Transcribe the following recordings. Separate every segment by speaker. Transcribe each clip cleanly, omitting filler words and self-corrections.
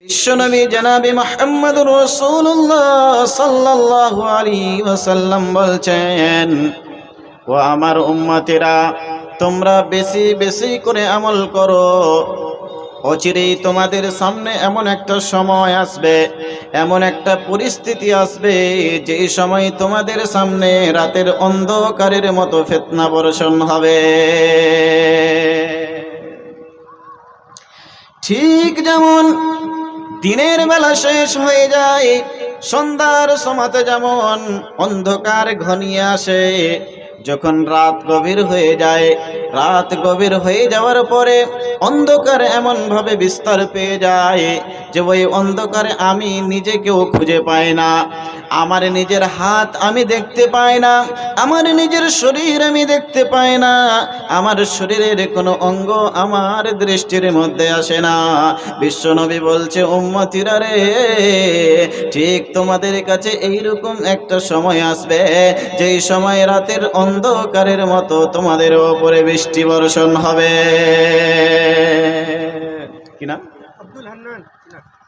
Speaker 1: বিশ্বনবী জনাবে মুহাম্মদুর রাসূলুল্লাহ সাল্লাল্লাহু আলাইহি ওয়াসাল্লাম বলছেন, ও আমার উম্মতেরা, তোমরা বেশি বেশি করে আমল করো। অচিরেই তোমাদের সামনে এমন একটা সময় আসবে, এমন একটা পরিস্থিতি আসবে, যে সময় তোমাদের সামনে রাতের অন্ধকারের মতো ফিতনা বর্ষণ হবে। ঠিক যেমন দিনের বেলা শেষ হয়ে যায়, সন্ধ্যার সময়তে যেমন অন্ধকার ঘনিয়ে আসে, যখন রাত গভীর হয়ে যায়, রাত গভীর হয়ে যাওয়ার পরে অন্ধকার এমনভাবে বিস্তার পেয়ে যায় যে ওই অন্ধকারে আমি নিজেকেও খুঁজে পাই না, আমার নিজের হাত আমি দেখতে পাই না, আমার নিজের শরীর আমি দেখতে পাই না, আমার শরীরের কোনো অঙ্গ আমার দৃষ্টির মধ্যে আসে না। বিশ্বনবী বলছে, উম্মতিরা রে, ঠিক তোমাদের কাছে এইরকম একটা সময় আসবে, যেই সময় রাতের অন্ধকারের মতো তোমাদের উপরে বৃষ্টি বর্ষণ হবে। কি নাম?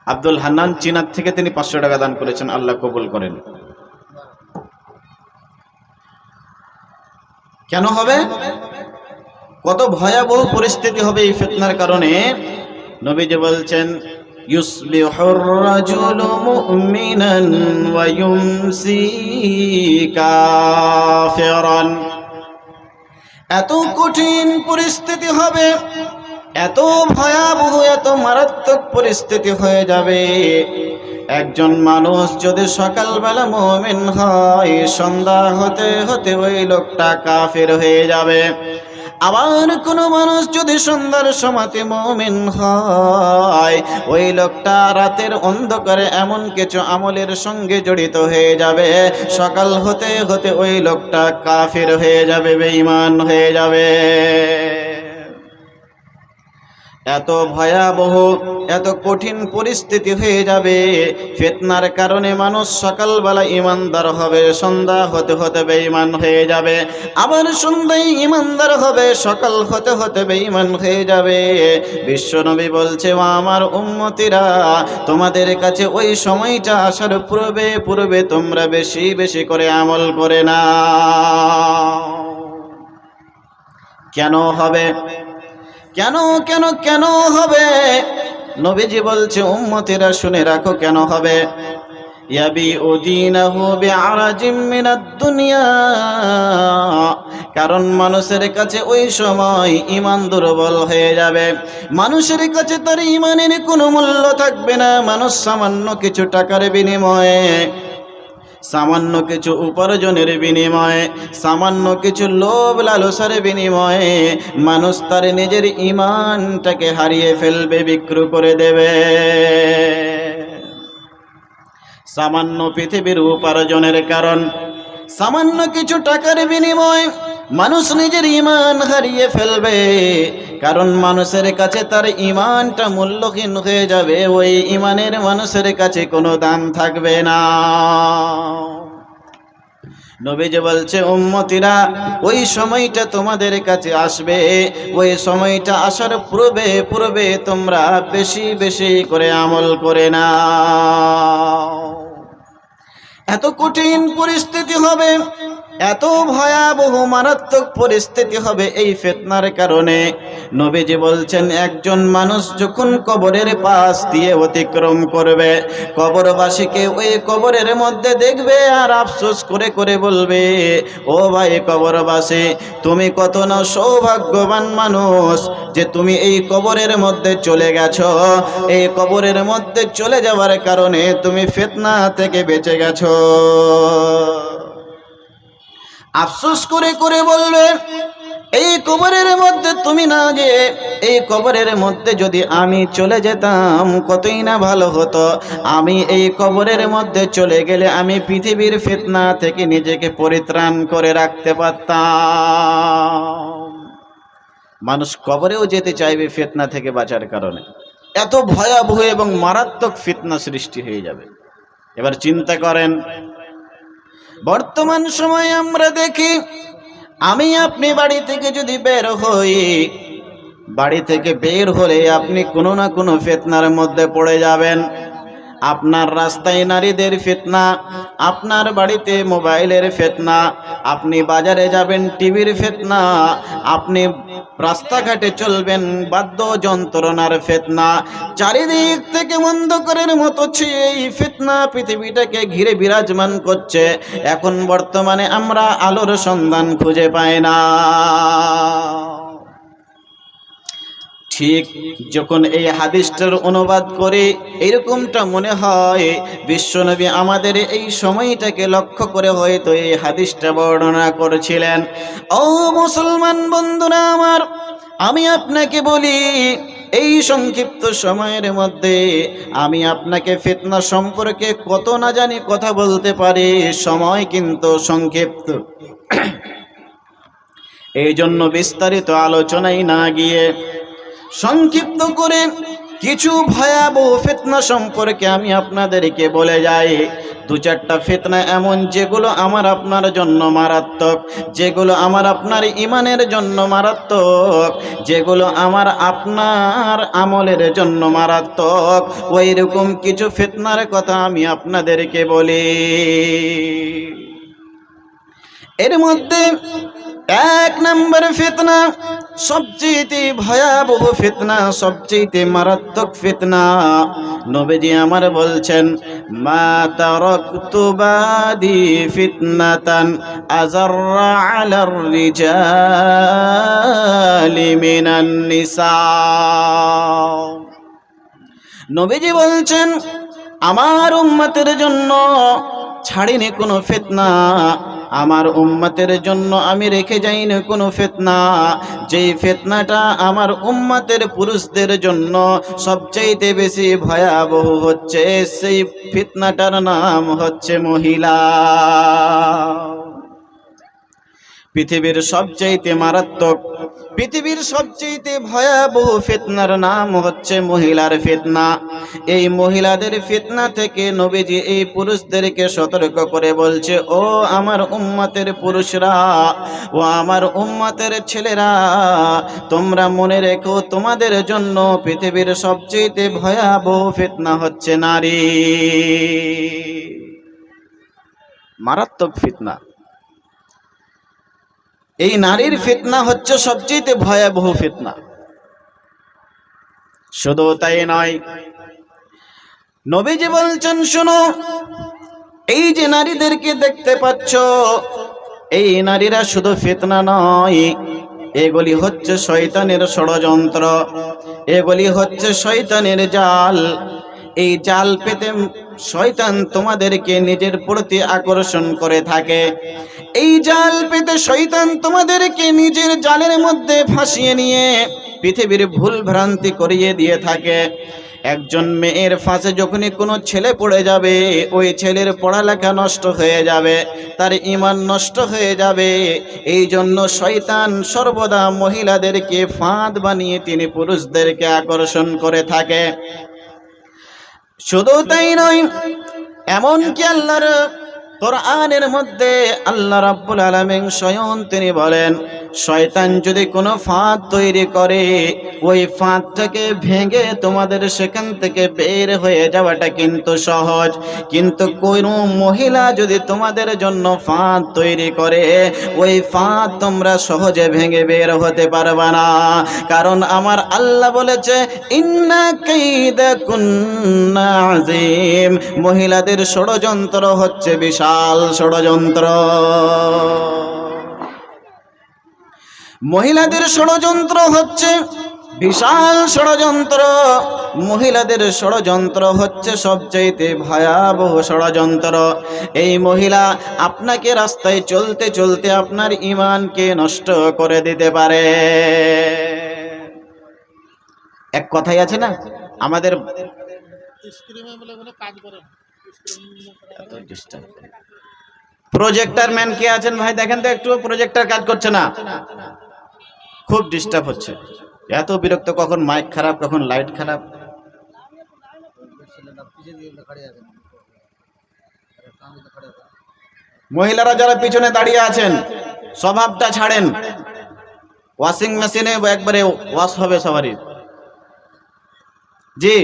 Speaker 1: আব্দুল হান্নান চীনা থেকে তিনি 500 টাকা দান করেছেন, আল্লাহ কবুল করেন। কেন হবে? কত ভয়াবহ পরিস্থিতি হবে এই ফিতনার কারণে। নবীজি বলছেন, ইউসবিহুর রাজুলু মুমিনান ওয়া ইউমসি কাফিরান। এত কঠিন পরিস্থিতি হবে, এত ভয়াবহ, এত মারাত্মক পরিস্থিতি হয়ে যাবে। একজন মানুষ যদি সকালবেলা মুমিন হয়, সন্ধ্যা হতে হতে ওই লোকটা কাফির হয়ে যাবে। আবার কোনো মানুষ যদি সন্ধ্যার সময়তে মুমিন হয়, ওই লোকটা রাতের অন্ধকারে এমন কিছু আমলের সঙ্গে জড়িত হয়ে যাবে, সকাল হতে হতে ওই লোকটা কাফির হয়ে যাবে, বেঈমান হয়ে যাবে। এত ভয়াবহ, এত কঠিন পরিস্থিতি হয়ে যাবে। ফিতনার কারণে মানুষ সকালবেলা ইমানদার হবে, সন্ধ্যা হতে হতে বেঈমান হয়ে যাবে, আবার সন্ধ্যায় ইমানদার হবে, সকাল হতে হতে বেঈমান হয়ে যাবে। বিশ্বনবী বলছে, ও আমার উম্মতিরা, তোমাদের কাছে ওই সময়টা আসার পূর্বে পূর্বে তোমরা বেশি বেশি করে আমল করে নাও। কেন হবে? কেন কেন কেন হবে? নবীজি বলছে, উম্মতেরা শুনে রাখো কেন হবে। ইয়াবিউ দীনাহু বিআরাজিম মিনাদ দুনিয়া। কারণ মানুষের কাছে ওই সময় ঈমান দুর্বল হয়ে যাবে, মানুষের কাছে তার ঈমানের কোনো মূল্য থাকবে না। মানুষ সামান্য কিছু টাকার বিনিময়ে, সামান্য কিছু উপার্জনের বিনিময়ে, সামান্য কিছু লোভ লালসার বিনিময়ে মানুষ তার নিজের ঈমানটাকে হারিয়ে ফেলবে, বিক্রি করে দেবে। সামান্য পৃথিবীর উপার্জনের কারণ, সামান্য কিছু টাকার বিনিময়ে মানুষ নিজের ঈমান হারিয়ে ফেলবে। কারণ মানুষের কাছে তার ঈমানটা মূল্যহীন হয়ে যাবে, ওই ঈমানের মানুষের কাছে কোনো দাম থাকবে না। নবীজি বলছে, উম্মতিরা, ওই সময়টা তোমাদের কাছে আসবে, ওই সময়টা আসার পূর্বে পূর্বে তোমরা বেশি বেশি করে আমল করে নাও। এত কঠিন পরিস্থিতি হবে, এত ভয়াবহ মারাত্মক পরিস্থিতি হবে এই ফিতনার কারণে। নবীজি বলছেন, একজন মানুষ যখন কবরের পাশ দিয়ে অতিক্রম করবে, কবরবাসীকে ওই কবরের মধ্যে দেখবে আর আফসোস করে করে বলবে, ও ভাই কবরবাসী, তুমি কত না সৌভাগ্যবান মানুষ যে তুমি এই কবরের মধ্যে চলে গেছো। এই কবরের মধ্যে চলে যাওয়ার কারণে তুমি ফিতনা থেকে বেঁচে গেছো। আফসোস করে করে বলবে, এই কবরের মধ্যে তুমি না গিয়ে, এই কবরের মধ্যে যদি আমি চলে যেতাম কতই না ভালো হতো। আমি এই কবরের মধ্যে চলে গেলে আমি পৃথিবীর ফিতনা থেকে নিজেকে পরিত্রাণ করে রাখতে পারতাম। মানুষ কবরেও যেতে চাইবে ফিতনা থেকে বাঁচার কারণে। এত ভয়াবহ এবং মারাত্মক ফিতনা সৃষ্টি হয়ে যাবে। এবার চিন্তা করেন, বর্তমান সময়ে আমরা দেখি, আমি আপনি বাড়ি থেকে যদি বের হই, বাড়ি থেকে বের হলে আপনি কোনো না কোনো ফিতনার মধ্যে পড়ে যাবেন। আপনার রাস্তায় নারীদের ফিতনা, আপনার বাড়িতে মোবাইলের ফিতনা, আপনি বাজারে যাবেন টিভির ফিতনা, আপনি রাস্তাঘাটে চলবেন বাদ্যযন্ত্রণার ফিতনা, চারিদিক থেকে অন্ধকারের মতো এই ফিতনা পৃথিবীটাকে ঘিরে বিরাজমান করছে। এখন বর্তমানে আমরা আলোর সন্ধান খুঁজে পাই না। ঠিক যখন এই হাদিসটার অনুবাদ করে এরকমটা মনে হয় বিশ্বনবী আমাদের এই সময়টাকে লক্ষ্য করে হয়তো এই হাদিসটা বর্ণনা করেছিলেন। ও মুসলমান বন্ধুরা আমার, আমি আপনাকে বলি, এই সংক্ষিপ্ত সময়ের মধ্যে আমি আপনাকে ফিতনা সম্পর্কে কত না জানি কথা বলতে পারি, সময় কিন্তু সংক্ষিপ্ত। এই জন্য বিস্তারিত আলোচনায় না গিয়ে সংক্ষিপ্ত করে কিছু ভয়াবহ ফিতনা সম্পর্কে আমি আপনাদেরকে বলে যাই। দু চারটা ফিতনা এমন যেগুলো আমার আপনার জন্য মারাত্মক, যেগুলো আমার আপনার ঈমানের জন্য মারাত্মক, যেগুলো আমার আপনার আমলের জন্য মারাত্মক, ওই রকম কিছু ফিতনার কথা আমি আপনাদেরকে বলি। এর মধ্যে এক নম্বর ফিতনা, সবচেয়ে ভয়াবহ ফিতনা, সবচেয়ে মারাত্মক ফিতনা, নবীজি আমার বলছেন, মা তারাকতু বাদি ফিতনাতান আযাররা আলার রিজালি মিনান নিসা। নবীজি বলছেন, আমার উম্মতের জন্য ছাড়িনি কোনো ফিতনা, আমার উম্মতের জন্য আমি রেখে যাইনি কোনো ফিতনা, যেই ফিতনাটা আমার উম্মতের পুরুষদের জন্য সবচাইতে বেশি ভয়াবহ হচ্ছে, সেই ফিতনাটার নাম হচ্ছে মহিলা। পৃথিবীর সবচাইতে মারাত্মক, পৃথিবীর সবচাইতে ভয়াবহ ফিতনার নাম হচ্ছে মহিলার ফিতনা। এই মহিলাদের ফিতনা থেকে নবীজি এই পুরুষদেরকে সতর্ক করে বলছে, ও আমার উম্মতের পুরুষরা, ও আমার উম্মতের ছেলেরা, তোমরা মনে রেখো তোমাদের জন্য পৃথিবীর সবচাইতে ভয়াবহ ফিতনা হচ্ছে নারী। মারাত্মক ফিতনা। এই নারীর ফিতনা হচ্ছে সবচেয়ে ভয়াবহ ফিতনা। শুধু তাই নয়, নবীজি বলছেন, শোনো, এই যে নারীদেরকে দেখতে পাচ্ছ, এই নারীরা শুধু ফিতনা নয়, এগুলি হচ্ছে শয়তানের ষড়যন্ত্র, এগুলি হচ্ছে শয়তানের জাল। এই জাল পেতে শয়তান তোমাদেরকে নিজের প্রতি আকর্ষণ করে থাকে। এই জাল পেতে শয়তান তোমাদেরকে নিজের জালের মধ্যে ফাঁসিয়ে নিয়ে পৃথিবীর ভুল ভ্রান্তি করিয়ে দিয়ে থাকে। একজন মেয়ের ফাঁসে যখনই কোনো ছেলে পড়ে যাবে, ওই ছেলের পড়ালেখা নষ্ট হয়ে যাবে, তার ঈমান নষ্ট হয়ে যাবে। এই জন্য শয়তান সর্বদা মহিলাদেরকে ফাঁদ বানিয়ে তিনি পুরুষদেরকে আকর্ষণ করে থাকে। শুধু তাই নয়, এমনকি আল্লাহর কোরআনের মধ্যে আল্লাহ রাব্বুল আলামিন স্বয়ং তিনি বলেন, শয়তান যদি কোনো ফাঁদ তৈরি করে, ওই ফাঁদটাকে ভেঙে তোমাদের সেখান থেকে বের হয়ে যাওয়াটা কিন্তু সহজ। কিন্তু কোনো মহিলা যদি তোমাদের জন্য ফাঁদ তৈরি করে, ওই ফাঁদ তোমরা সহজে ভেঙে বের হতে পারবে না। কারণ আমার আল্লাহ বলেছে, ইন্না কাইদাকুন্না আযীম, মহিলাদের ষড়যন্ত্র হচ্ছে বিশাল ষড়যন্ত্র। মহিলাদের ষড়যন্ত্র হচ্ছে বিশাল ষড়যন্ত্র। মহিলাদের ষড়যন্ত্র হচ্ছে সবচাইতে ভয়াবহ ষড়যন্ত্র। এই মহিলা আপনাকে রাস্তায় চলতে চলতে আপনার ঈমানকে নষ্ট করে দিতে পারে। এক কথাই আছে না, আমাদের প্রজেক্টর ম্যান কে আছেন ভাই, দেখেন তো একটু, প্রজেক্টর কাজ করছে না, খুব ডিস্টার্ব হচ্ছে। এত বিরক্ত, কখন মাইক খারাপ, কখন লাইট খারাপ। মহিলারা যারা পিছনে দাঁড়িয়ে আছেন, স্বভাবটা ছাড়েন, ওয়াশিং মেশিনে একবারে ওয়াশ হবে সবারই। জি,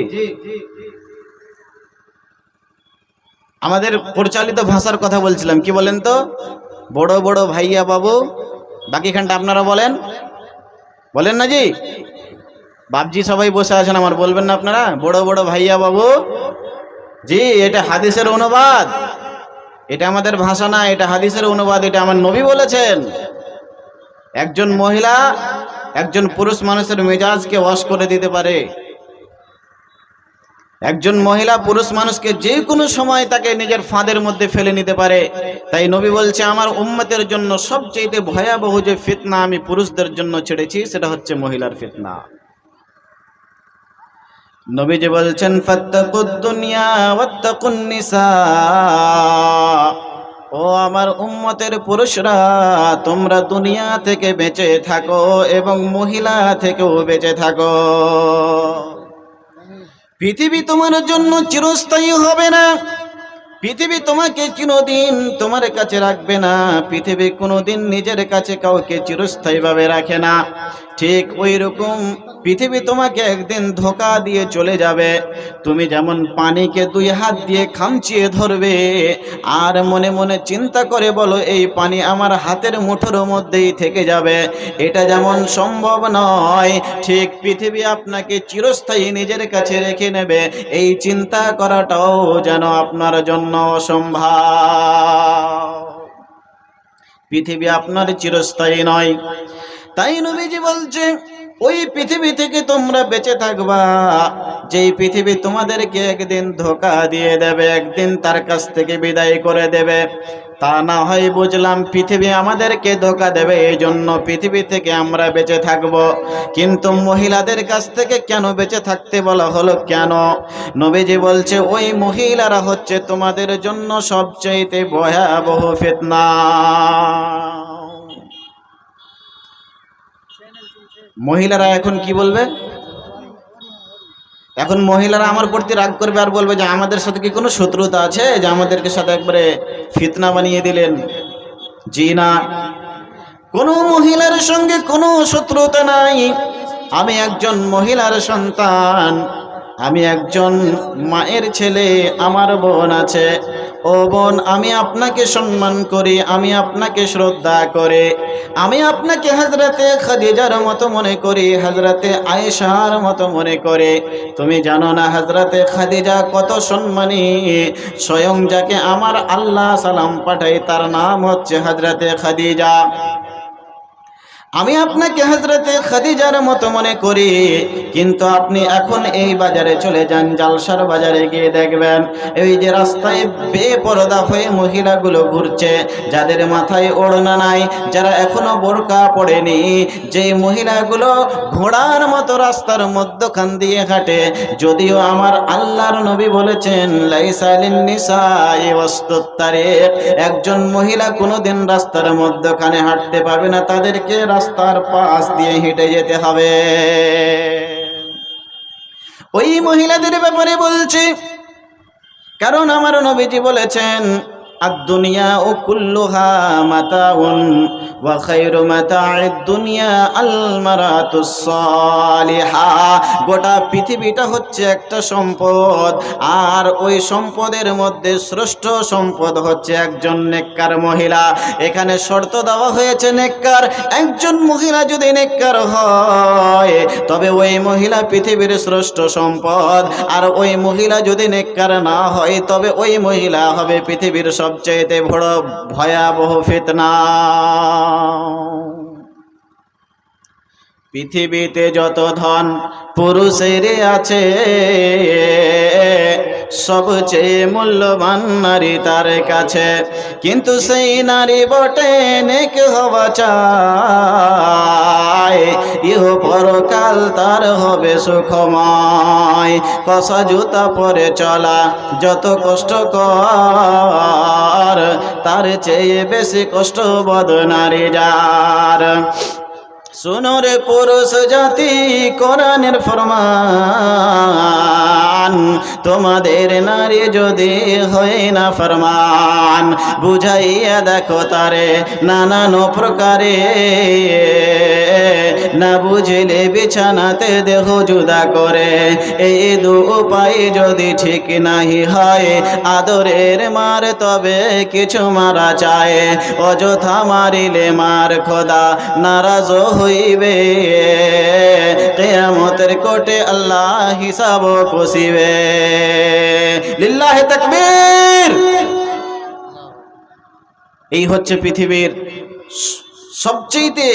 Speaker 1: আমাদের পরিচালিত ভাষার কথা বলছিলাম, কি বলেন তো? বড় বড় ভাইয়া বাবু, বাকিখানটা আপনারা বলেন, বলেন না জি? বাপজি সবাই বসে আছেন আমার, বলবেন না আপনারা? বড় বড় ভাইয়া বাবু, জি, এটা হাদিসের অনুবাদ, এটা আমাদের ভাষা না, এটা হাদিসের অনুবাদ, এটা আমার নবী বলেছেন। একজন মহিলা একজন পুরুষ মানুষের মেজাজকে ওয়াশ করে দিতে পারে। একজন মহিলা পুরুষ মানুষকে যে কোনো সময় তাকে নিজের ফাঁদের মধ্যে ফেলে নিতে পারে। তাই নবী বলছে, আমার উম্মতের জন্য সবচেয়ে ভয়াবহ যে ফিতনা আমি পুরুষদের জন্য ছেড়েছি সেটা হচ্ছে মহিলার ফিতনা। নবীজি বলছেন, ফাত্তাকুদ দুনিয়া ওয়াত্তাকুন নিসা, ও আমার উম্মতের পুরুষরা, তোমরা দুনিয়া থেকে বেঁচে থাকো এবং মহিলা থেকেও বেঁচে থাকো। পৃথিবী তোমার জন্য চিরস্থায়ী হবে না, পৃথিবী তোমাকে কোনোদিন তোমার কাছে রাখবে না, পৃথিবী কোনোদিন নিজের কাছে কাউকে চিরস্থায়ীভাবে রাখে না। ঠিক ওই রকম পৃথিবী তোমাকে একদিন ধোঁকা দিয়ে চলে যাবে। তুমি যেমন পানিকে দুই হাত দিয়ে খামচিয়ে ধরবে আর মনে মনে চিন্তা করে বলো এই পানি আমার হাতের মুঠোর মধ্যেই থেকে যাবে, এটা যেমন সম্ভব নয়, ঠিক পৃথিবী আপনাকে চিরস্থায়ী নিজের কাছে রেখে নেবে, এই চিন্তা করাটাও যেন আপনার জন্য অসম্ভব। পৃথিবী আপনার চিরস্থায়ী নয়। তাই নবীজি বলছে, ওই পৃথিবী থেকে তোমরা বেঁচে থাকবা যেই পৃথিবী তোমাদেরকে একদিন ধোঁকা দিয়ে দেবে, একদিন তার কাছ থেকে বিদায় করে দেবে। তা না হয় বুঝলাম পৃথিবী আমাদেরকে ধোঁকা দেবে, এই জন্য পৃথিবী থেকে আমরা বেঁচে থাকব। কিন্তু মহিলাদের কাছ থেকে কেন বেঁচে থাকতে বলা হলো, কেন? নবীজি বলছে, ওই মহিলারা হচ্ছে তোমাদের জন্য সবচাইতে ভয়াবহ ফিতনা। মহিলারা এখন কি বলবে? এখন মহিলারা আমার প্রতি রাগ করবে আর বলবে যে আমাদের সাথে কি কোনো শত্রুতা আছে যে আমাদেরকে সাথে একবারে ফিতনা বানিয়ে দিলেন? জি না, কোনো মহিলার সঙ্গে কোনো শত্রুতা নাই। আমি একজন মহিলার সন্তান, আমি একজন মায়ের ছেলে, আমার বোন আছে। ও বোন, আমি আপনাকে সম্মান করি, আমি আপনাকে শ্রদ্ধা করি, আমি আপনাকে হযরতে খাদিজার মতো মনে করি, হযরতে আয়েশার মতো মনে করি। তুমি জানো না হযরতে খাদিজা কত সম্মানী? স্বয়ং যাকে আমার আল্লাহ সালাম পাঠাই তার নাম হচ্ছে হযরতে খাদিজা। আমি আপনাকে হযরতে খাদিজার মতো মনে করি, কিন্তু আপনি এখন এই বাজারে চলে যান, জালসার বাজারে গিয়ে দেখবেন এই যে রাস্তায় বেপরদা হয়ে মহিলাগুলো ঘুরছে, যাদের মাথায় ওড়না নাই, যারা এখনো বোরকা পড়েনি, যেই মহিলাগুলো ঘোড়ার মতো রাস্তার মধ্যখান দিয়ে হাঁটে। যদিও আমার আল্লাহর নবী বলেছেন, লাইসা লিন-নিসাই ওয়াসতুত-তারিক, একজন মহিলা কোনোদিন রাস্তার মধ্যখানে হাঁটতে পারবে না, তাদেরকে রাস্তার পাশ দিয়ে হেঁটে যেতে হবে। ওই মহিলাদের ব্যাপারে বলছি, কারণ আমার নবীজি বলেছেন, আদ-দুনিয়া কুল্লুহা মাতাউন ওয়া খায়রু মাতা'id দুনিয়া আল মারাতুস সালিহা। গোটা পৃথিবীটা হচ্ছে একটা সম্পদ, আর ওই সম্পদের মধ্যে শ্রেষ্ঠ সম্পদ হচ্ছে একজন নেককার মহিলা। এখানে শর্ত দেওয়া হয়েছে নেককার। একজন মহিলা যদি নেককার হয় তবে ওই মহিলা পৃথিবীর শ্রেষ্ঠ সম্পদ, আর ওই মহিলা যদি নেককার না হয় তবে ওই মহিলা হবে পৃথিবীর সবচেয়ে বড় ভয়াবহ ফিতনা। পৃথিবীতে যত ধন পুরুষের আছে, সবচেয়ে মূল্যবান নারী তার কাছে, কিন্তু সেই নারী বটে নেক হওয়া চায়, ইহ পরকাল তার হবে সুখময়। কষা জুতা পরে চলা যত কষ্টকর, তার চেয়ে বেশি কষ্টবোধ নারী যার। শোনো রে পুরুষ জাতি, কোরআনের ফরমান, তোমাদের নারী যদি হয় না ফরমান, বুঝাইয়া দেখো তারে নানান প্রকারে, না বুঝলে বিছানাতে দেহ জুদা করে। এই দু উপায় যদি ঠিক নাহি হয়, আদরের মার তবে কিছু মারা চায়, অযথা মারিলে মার খোদা নারাজ হইবে, কিয়ামতের কোটে আল্লাহ হিসাব কষিবে। লিল্লাহি তাকবীর। এই হচ্ছে পৃথিবীর সবচেয়ে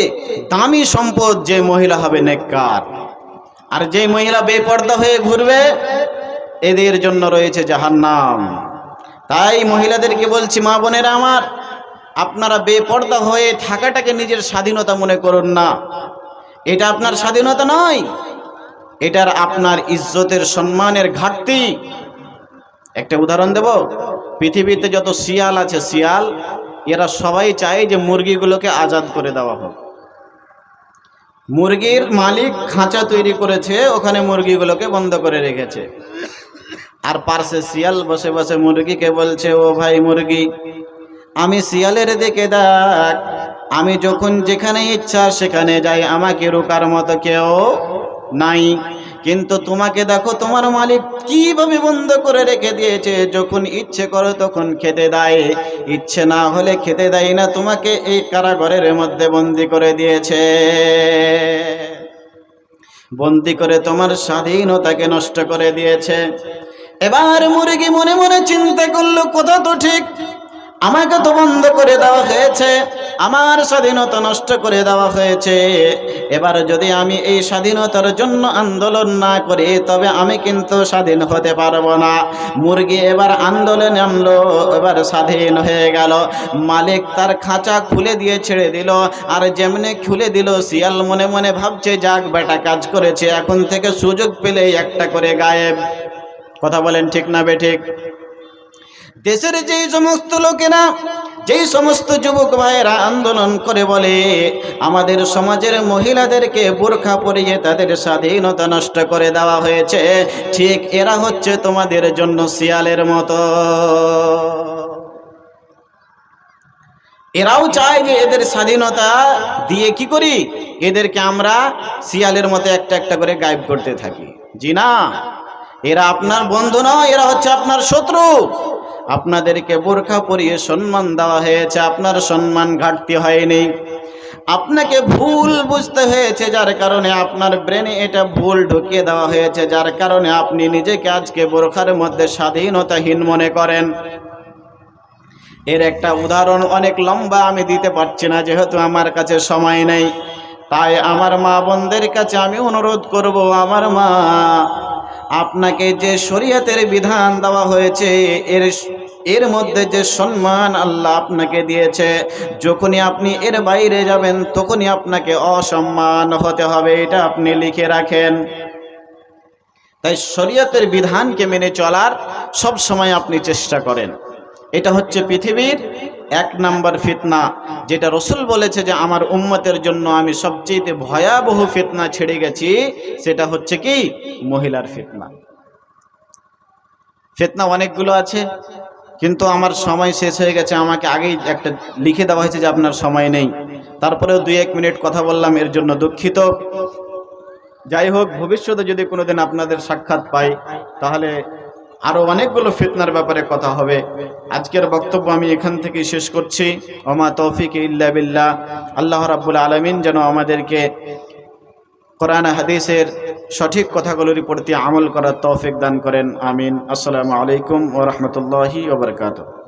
Speaker 1: দামি সম্পদ, যে মহিলা হবে নেককার। আর যে মহিলা বেপর্দা হয়ে ঘুরবে, এদের জন্য রয়েছে জাহান্নাম। তাই মহিলাদেরকে বলছি, মা বোনেরা আমার, আপনারা বেপর্দা হয়ে থাকাটাকে নিজের স্বাধীনতা মনে করুন না। এটা আপনার স্বাধীনতা নয়, এটার আপনার ইজ্জতের সম্মানের ঘাটতি। একটা উদাহরণ দেব। পৃথিবীতে যত শিয়াল আছে, শিয়াল, এরা সবাই চায় যে মুরগিগুলোকে আজাদ করে দেওয়া হোক। মুরগির মালিক খাঁচা তৈরি করেছে, ওখানে মুরগিগুলোকে বন্ধ করে রেখেছে। আর পার্শ্বে শিয়াল বসে বসে মুরগিকে বলছে, ও ভাই মুরগি, আমি শিয়ালের দিকে দেখ, আমি যখন যেখানে ইচ্ছা সেখানে যাই, আমাকে রোকার মতো কেউ নাই। কিন্তু তোমাকে দেখো, তোমার মালিক কিভাবে বন্ধ করে রেখে দিয়েছে, যখন ইচ্ছে করো তখন খেতে দেয়, ইচ্ছে না হলে খেতে দেয় না। তোমাকে এই কারাগারের মধ্যে বন্দি করে দিয়েছে, বন্দি করে তোমার স্বাধীনতাকে নষ্ট করে দিয়েছে। এবার মুরগি মনে মনে চিন্তা করলো, কথা তো ঠিক, আমাকে তো বন্ধ করে দেওয়া হয়েছে, আমার স্বাধীনতা নষ্ট করে দেওয়া হয়েছে। এবার যদি আমি এই স্বাধীনতার জন্য আন্দোলন না করি, তবে আমি কিন্তু স্বাধীন হতে পারবো না। মুরগি এবার আন্দোলনে নামলো, এবার স্বাধীন হয়ে গেল। মালিক তার খাঁচা খুলে দিয়ে ছেড়ে দিল। আর যেমনি খুলে দিল, শিয়াল মনে মনে ভাবছে, যাক বেটা কাজ করেছে, এখন থেকে সুযোগ পেলে একটা করে গায়েব। কথা বলেন ঠিক না বেঠিক? দেশের যেই সমস্ত লোকেরা, যেই সমস্ত যুবক ভাইয়েরা আন্দোলন করে বলে আমাদের সমাজের মহিলাদেরকে বোরখা পরিয়ে তাদের স্বাধীনতা নষ্ট করে দেওয়া হয়েছে, ঠিক এরা হচ্ছে তোমাদের জন্য শিয়ালের মতো। এরাও চায় যে এদের স্বাধীনতা দিয়ে কি করি, এদেরকে আমরা শিয়ালের মতো একটা একটা করে গায়েব করতে থাকি। জি না, এরা আপনার বন্ধু নয়, এরা হচ্ছে আপনার শত্রু। আপনাদেরকে বোরখা পরিয়ে সম্মান দেওয়া হয়েছে, আপনার সম্মান ঘাটতি হয়নি। আপনাকে ভুল বুঝতে হয়েছে, যার কারণে আপনার ব্রেনে এটা ভুল ঢুকিয়ে দেওয়া হয়েছে, যার কারণে আপনি নিজেকে আজকে বোরখার মধ্যে স্বাধীনতাহীন মনে করেন। এর একটা উদাহরণ অনেক লম্বা, আমি দিতে পারছি না যেহেতু আমার কাছে সময় নেই। তাই আমার মা বোনদের কাছে আমি অনুরোধ করব, আমার মা, আপনাকে যে শরীয়তের বিধান দেওয়া হয়েছে, এর মধ্যে যে সম্মান আল্লাহ আপনাকে দিয়েছে, যখনই আপনি এর বাইরে যাবেন তখনই আপনাকে অসম্মান হতে হবে, এটা আপনি লিখে রাখেন। তাই শরীয়তের বিধানকে মেনে চলার সব সময় আপনি চেষ্টা করেন। এটা হচ্ছে পৃথিবীর এক নাম্বার ফিতনা, যেটা রসুল বলেছে যে আমার উম্মতের জন্য আমি সবচেয়ে ভয়াবহ ফিতনা ছেড়ে গেছি, সেটা হচ্ছে কি, মহিলার ফিতনা। ফিতনা অনেকগুলো আছে, কিন্তু আমার সময় শেষ হয়ে গেছে। আমাকে আগেই একটা লিখে দেওয়া হয়েছে যে আপনার সময় নেই, তারপরেও 2-1 মিনিট কথা বললাম, এর জন্য দুঃখিত। যাই হোক, ভবিষ্যতে যদি কোনোদিন আপনাদের সাক্ষাৎ পাই, তাহলে আরো অনেকগুলো ফিতনার ব্যাপারে কথা হবে। আজকের বক্তব্য আমি এখান থেকে শেষ করছি। ওমা তৌফিক ইল্লা বিল্লাহ। আল্লাহ রাব্বুল আলামিন যেন আমাদেরকে কোরআন হাদিসের সঠিক কথাগুলোর প্রতি আমল করার তৌফিক দান করেন। আমিন। আসসালামু আলাইকুম ওয়া রাহমাতুল্লাহি ওয়া বারাকাতুহু।